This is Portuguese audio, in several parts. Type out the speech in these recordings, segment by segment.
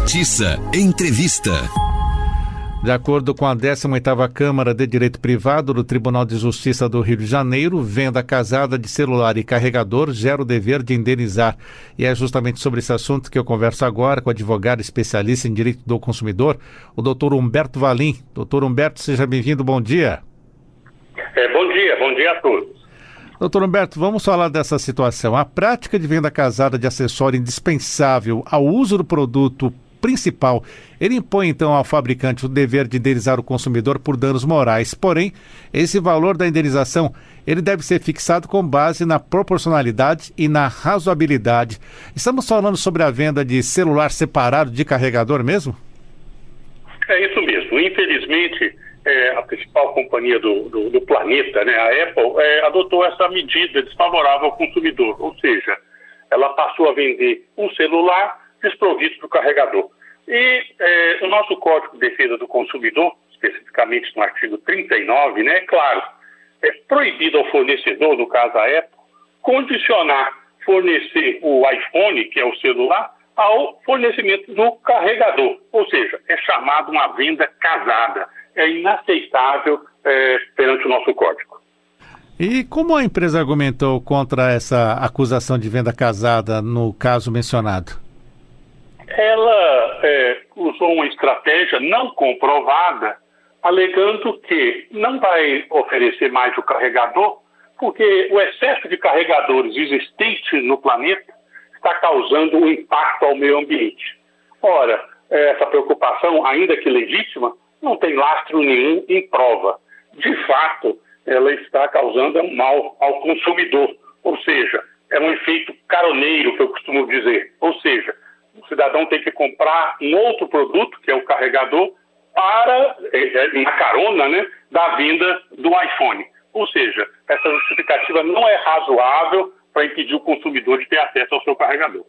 Justiça Entrevista. De acordo com a 18ª Câmara de Direito Privado do Tribunal de Justiça do Rio de Janeiro, venda casada de celular e carregador gera o dever de indenizar. E é justamente sobre esse assunto que eu converso agora com o advogado especialista em direito do consumidor, o doutor Humberto Valim. Doutor Humberto, seja bem-vindo, bom dia. Bom dia a todos. Doutor Humberto, vamos falar dessa situação. A prática de venda casada de acessório indispensável ao uso do produto principal, ele impõe então ao fabricante o dever de indenizar o consumidor por danos morais. Porém, esse valor da indenização, ele deve ser fixado com base na proporcionalidade e na razoabilidade. Estamos falando sobre a venda de celular separado de carregador mesmo? É isso mesmo. Infelizmente, a principal companhia do planeta, né, a Apple, adotou essa medida desfavorável ao consumidor, ou seja, ela passou a vender um celular desprovido do carregador. E o nosso Código de Defesa do Consumidor, especificamente no artigo 39, né, é claro, é proibido ao fornecedor, no caso a Apple, condicionar fornecer o iPhone, que é o celular, ao fornecimento do carregador. Ou seja, é chamado uma venda casada. É inaceitável perante o nosso código. E como a empresa argumentou contra essa acusação de venda casada no caso mencionado? Ela usou uma estratégia não comprovada, alegando que não vai oferecer mais o carregador, porque o excesso de carregadores existente no planeta está causando um impacto ao meio ambiente. Ora, essa preocupação, ainda que legítima, não tem lastro nenhum em prova. De fato, ela está causando um mal ao consumidor, ou seja, é um efeito caroneiro, que eu costumo dizer. Ou seja, o cidadão tem que comprar um outro produto, que é o carregador, para uma carona, né, da venda do iPhone. Ou seja, essa justificativa não é razoável para impedir o consumidor de ter acesso ao seu carregador.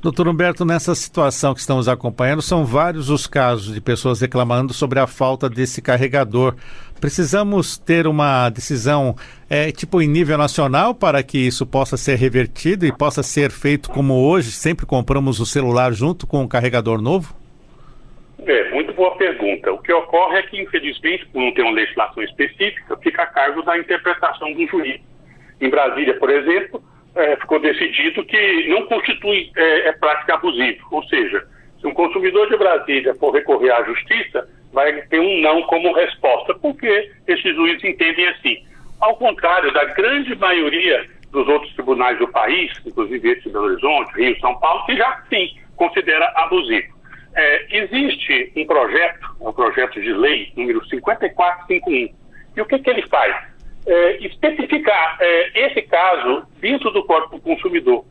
Doutor Humberto, nessa situação que estamos acompanhando, são vários os casos de pessoas reclamando sobre a falta desse carregador. Precisamos ter uma decisão em nível nacional para que isso possa ser revertido e possa ser feito como hoje, sempre compramos o celular junto com o carregador novo? Muito boa pergunta. O que ocorre é que, infelizmente, por não ter uma legislação específica, fica a cargo da interpretação do juiz. Em Brasília, por exemplo, ficou decidido que não constitui prática abusiva. Ou seja, se um consumidor de Brasília for recorrer à justiça, vai ter um não como resposta, porque esses juízes entendem assim. Ao contrário da grande maioria dos outros tribunais do país, inclusive esse de Belo Horizonte, Rio, São Paulo, que já sim considera abusivo. Existe um projeto de lei número 5451. E o que ele faz? Especificar esse caso dentro do Código do Consumidor.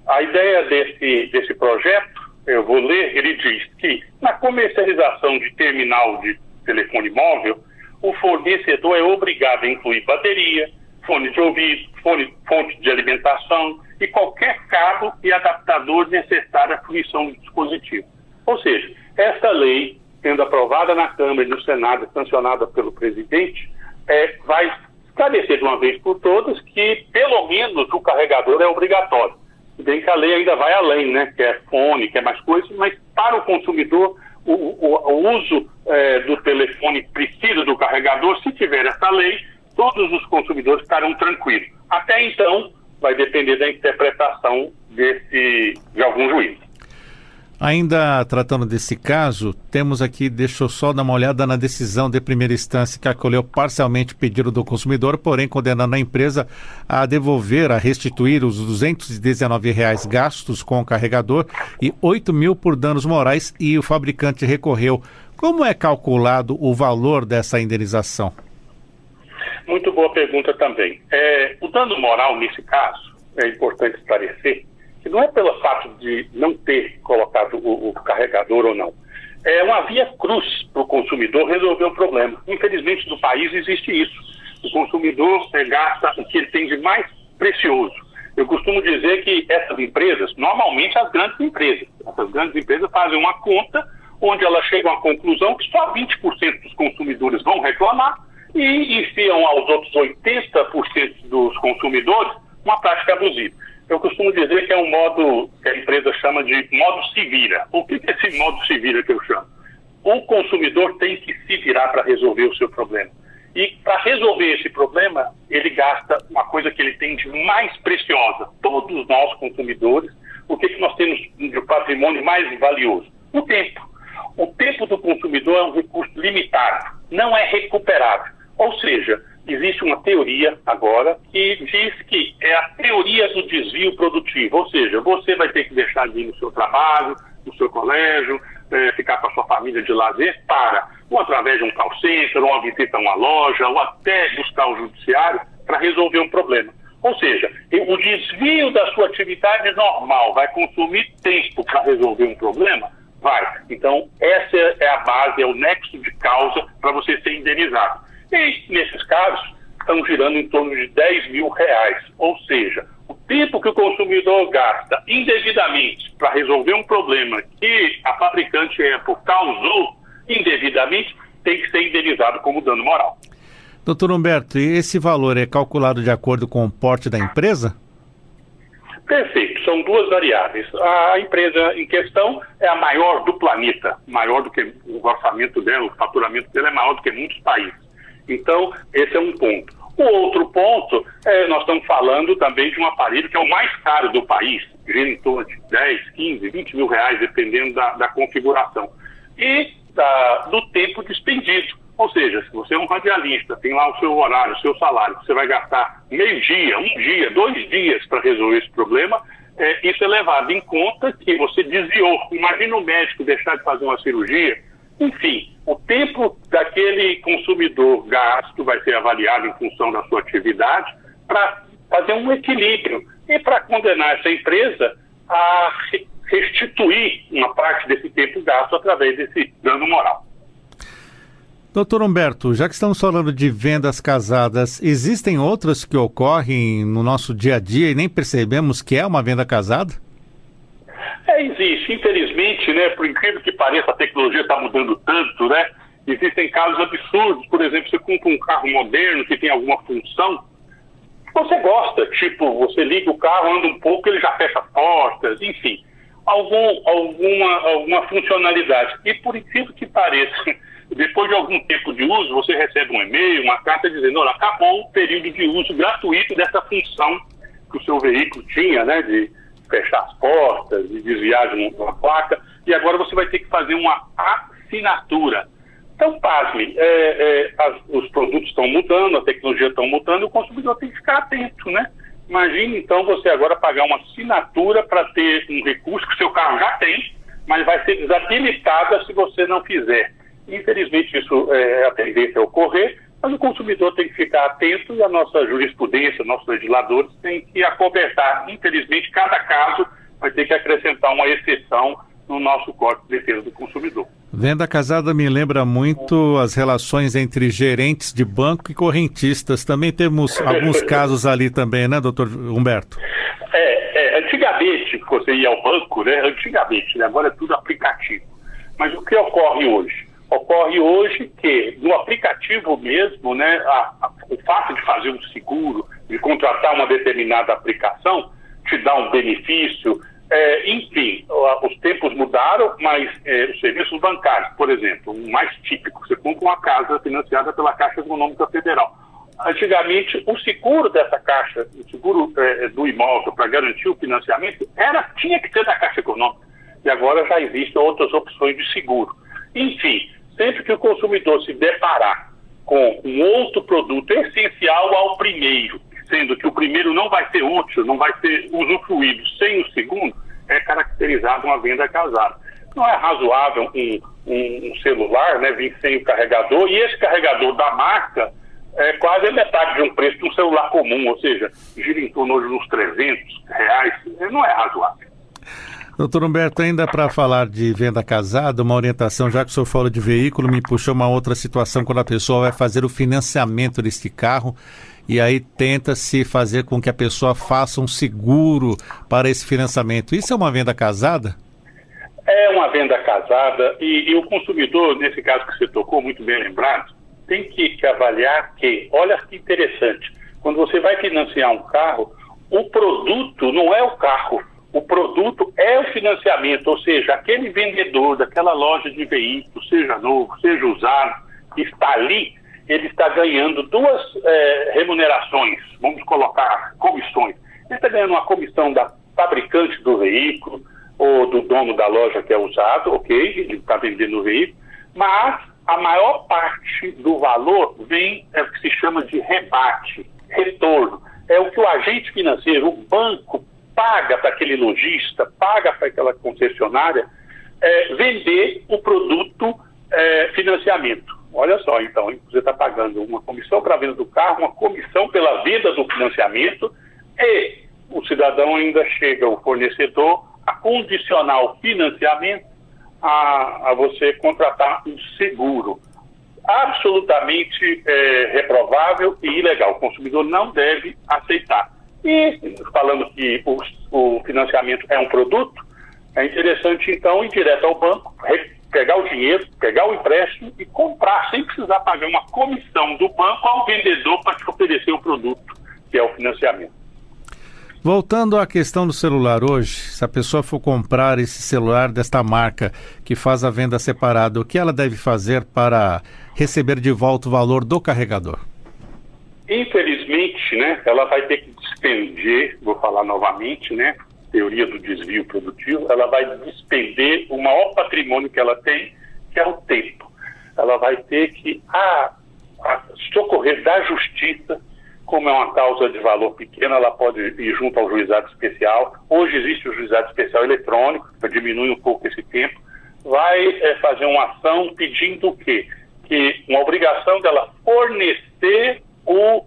A ideia desse projeto, eu vou ler, ele diz que na comercialização de terminal de telefone móvel, o fornecedor é obrigado a incluir bateria, fone de ouvido, fonte de alimentação e qualquer cabo e adaptador necessário à fruição do dispositivo. Ou seja, essa lei, sendo aprovada na Câmara e no Senado, sancionada pelo presidente, vai esclarecer de uma vez por todas que, pelo menos, o carregador é obrigatório. Bem que a lei ainda vai além, né? Que é fone, que é mais coisas, mas para o consumidor, o uso do telefone precisa do carregador. Se tiver essa lei, todos os consumidores estarão tranquilos. Até então, vai depender da interpretação de algum juiz. Ainda tratando desse caso, temos aqui, deixa eu só dar uma olhada na decisão de primeira instância que acolheu parcialmente o pedido do consumidor, porém condenando a empresa a devolver, a restituir os R$219 gastos com o carregador e R$8.000 por danos morais, e o fabricante recorreu. Como é calculado o valor dessa indenização? Muito boa pergunta também. O dano moral, nesse caso, é importante esclarecer, que não é pelo fato de não ter colocado o carregador ou não. É uma via cruz para o consumidor resolver o problema. Infelizmente, no país existe isso. O consumidor gasta o que ele tem de mais precioso. Eu costumo dizer que essas empresas, normalmente as grandes empresas, fazem uma conta onde elas chegam à conclusão que só 20% dos consumidores vão reclamar e enfiam aos outros 80% dos consumidores uma prática abusiva. Eu costumo dizer que é um modo que a empresa chama de modo se vira. O que é esse modo se vira que eu chamo? O consumidor tem que se virar para resolver o seu problema. E para resolver esse problema, ele gasta uma coisa que ele tem de mais preciosa. Todos nós, consumidores, o que nós temos de patrimônio mais valioso? O tempo. O tempo do consumidor é um recurso limitado, não é recuperável. Ou seja, existe uma teoria agora que diz que é a teoria do desvio produtivo. Ou seja, você vai ter que deixar de ir no seu trabalho, no seu colégio, ficar com a sua família de lazer ou através de um call center, ou uma visita a uma loja, ou até buscar o judiciário para resolver um problema. Ou seja, o desvio da sua atividade normal vai consumir tempo para resolver um problema? Vai. Então, essa é a base, é o nexo de causa para você ser indenizado. E, nesses casos, estão girando em torno de R$10 mil. Ou seja, o tempo que o consumidor gasta indevidamente para resolver um problema que a fabricante Apple causou indevidamente tem que ser indenizado como dano moral. Doutor Humberto, e esse valor é calculado de acordo com o porte da empresa? Perfeito, são duas variáveis. A empresa em questão é a maior do planeta, maior do que o orçamento dela, o faturamento dela é maior do que muitos países. Então, esse é um ponto. O outro ponto, nós estamos falando também de um aparelho que é o mais caro do país, gira em torno de 10, 15, R$20 mil, dependendo da configuração. E do tempo despendido. Ou seja, se você é um radialista, tem lá o seu horário, o seu salário, você vai gastar meio-dia, 1 dia, 2 dias para resolver esse problema, isso é levado em conta que você desviou. Imagina o médico deixar de fazer uma cirurgia. Enfim, o tempo daquele consumidor gasto vai ser avaliado em função da sua atividade para fazer um equilíbrio e para condenar essa empresa a restituir uma parte desse tempo gasto através desse dano moral. Doutor Humberto, já que estamos falando de vendas casadas, existem outras que ocorrem no nosso dia a dia e nem percebemos que é uma venda casada? Existe. Infelizmente, né, por incrível que pareça, a tecnologia está mudando tanto, né? Existem casos absurdos. Por exemplo, você compra um carro moderno que tem alguma função, você gosta, tipo, você liga o carro, anda um pouco, ele já fecha portas, enfim, alguma funcionalidade. E por incrível que pareça, depois de algum tempo de uso, você recebe um e-mail, uma carta dizendo, olha, acabou o período de uso gratuito dessa função que o seu veículo tinha, né, de fechar as portas, de desviar de uma placa, e agora você vai ter que fazer uma assinatura. Então, pasme, os produtos estão mudando, a tecnologia está mudando, e o consumidor tem que ficar atento, né? Imagine, então, você agora pagar uma assinatura para ter um recurso que o seu carro já tem, mas vai ser desabilitada se você não fizer. Infelizmente, isso é a tendência a ocorrer, mas o consumidor tem que ficar atento e a nossa jurisprudência, nossos legisladores têm que acobertar. Infelizmente, cada caso vai ter que acrescentar uma exceção no nosso Código de Defesa do Consumidor. Venda casada me lembra muito as relações entre gerentes de banco e correntistas. Também temos alguns casos ali também, né, doutor Humberto? Antigamente, você ia ao banco, né? Antigamente, né? Agora é tudo aplicativo. Mas o que ocorre hoje? Ocorre hoje que no aplicativo mesmo, né, o fato de fazer um seguro, de contratar uma determinada aplicação, te dá um benefício. Enfim, os tempos mudaram, mas os serviços bancários, por exemplo, o mais típico, você compra uma casa financiada pela Caixa Econômica Federal. Antigamente, o seguro dessa caixa, o seguro do imóvel para garantir o financiamento, tinha que ser da Caixa Econômica. E agora já existem outras opções de seguro. Enfim, sempre que o consumidor se deparar com um outro produto essencial ao primeiro, sendo que o primeiro não vai ser útil, não vai ser usufruído sem o segundo, é caracterizado uma venda casada. Não é razoável um celular, né, vir sem o carregador, e esse carregador da marca é quase a metade de um preço de um celular comum, ou seja, gira em torno de uns R$300, não é razoável. Doutor Humberto, ainda para falar de venda casada, uma orientação, já que o senhor falou de veículo, me puxou uma outra situação quando a pessoa vai fazer o financiamento desse carro e aí tenta-se fazer com que a pessoa faça um seguro para esse financiamento. Isso é uma venda casada? É uma venda casada e o consumidor, nesse caso que você tocou, muito bem lembrado, tem que avaliar que, olha que interessante, quando você vai financiar um carro, o produto não é o carro, o produto é o financiamento, ou seja, aquele vendedor daquela loja de veículos, seja novo, seja usado, que está ali, ele está ganhando duas remunerações, vamos colocar comissões. Ele está ganhando uma comissão da fabricante do veículo ou do dono da loja que é usado, ok, ele está vendendo o veículo, mas a maior parte do valor vem, é o que se chama de rebate, retorno. É o que o agente financeiro, o banco, paga para aquele lojista, paga para aquela concessionária vender o produto financiamento. Olha só, então, você está pagando uma comissão para a venda do carro, uma comissão pela venda do financiamento e o cidadão ainda chega, o fornecedor, a condicionar o financiamento a você contratar um seguro. Absolutamente reprovável e ilegal. O consumidor não deve aceitar. E, falando que o financiamento é um produto, é interessante, então, ir direto ao banco, pegar o dinheiro, pegar o empréstimo e comprar, sem precisar pagar uma comissão do banco ao vendedor para te oferecer o produto, que é o financiamento. Voltando à questão do celular hoje, se a pessoa for comprar esse celular desta marca que faz a venda separada, o que ela deve fazer para receber de volta o valor do carregador? Infelizmente, né, ela vai ter que despender, vou falar novamente, né, teoria do desvio produtivo, ela vai despender o maior patrimônio que ela tem, que é o tempo. Ela vai ter que socorrer da justiça. Como é uma causa de valor pequeno, ela pode ir junto ao juizado especial. Hoje existe o juizado especial eletrônico, para diminuir um pouco esse tempo. Vai fazer uma ação pedindo o quê? Que uma obrigação dela fornecer o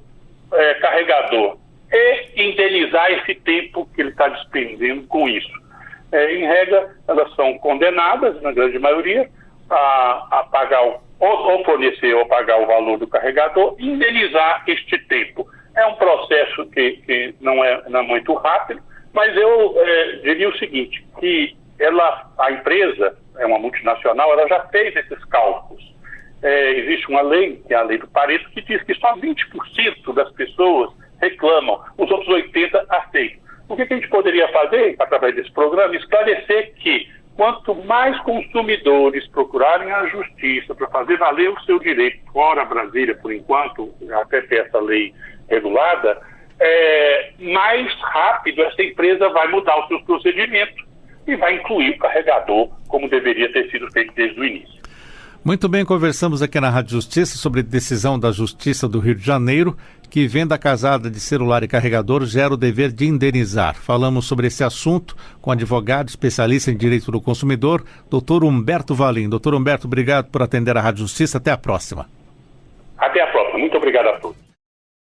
carregador e indenizar esse tempo que ele está despendendo com isso. Em regra, elas são condenadas, na grande maioria, a pagar ou fornecer ou pagar o valor do carregador e indenizar este tempo. É um processo que não é muito rápido, mas eu diria o seguinte, que a empresa, é uma multinacional, ela já fez esses cálculos. Existe uma lei, que é a lei do Pareto, que diz que só 20% das pessoas reclamam, os outros 80% aceitam. O que a gente poderia fazer, através desse programa, esclarecer que quanto mais consumidores procurarem a justiça para fazer valer o seu direito, fora Brasília, por enquanto, até ter essa lei regulada, mais rápido essa empresa vai mudar os seus procedimentos e vai incluir o carregador como deveria ter sido feito desde o início. Muito bem, conversamos aqui na Rádio Justiça sobre decisão da Justiça do Rio de Janeiro que venda casada de celular e carregador gera o dever de indenizar. Falamos sobre esse assunto com advogado especialista em direito do consumidor, Dr. Humberto Valim. Dr. Humberto, obrigado por atender a Rádio Justiça. Até a próxima. Até a próxima. Muito obrigado a todos.